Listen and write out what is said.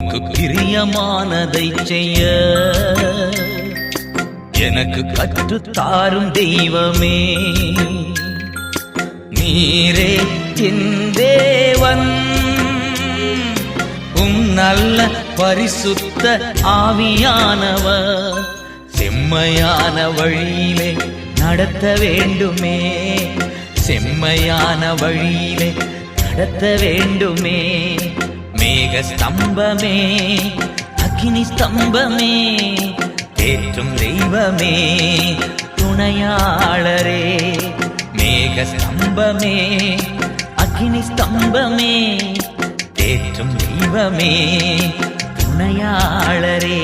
உமக்கு பிரியமானதை செய்ய எனக்கு கற்றுத்தாரும் தெய்வமே. நீரே என் தேவன், நல்ல பரிசுத்த ஆவியானவர் செம்மையான வழியிலே நடத்த வேண்டுமே, செம்மையான வழியிலே நடத்த வேண்டுமே. மேக ஸ்தம்பமே, அக்கினி ஸ்தம்பமே, தேற்றும் தெய்வமே, துணையாளரே. மேக ஸ்தம்பமே, அக்கினி ஸ்தம்பமே, தேற்றும் தெய்வமே, துணையாளரே.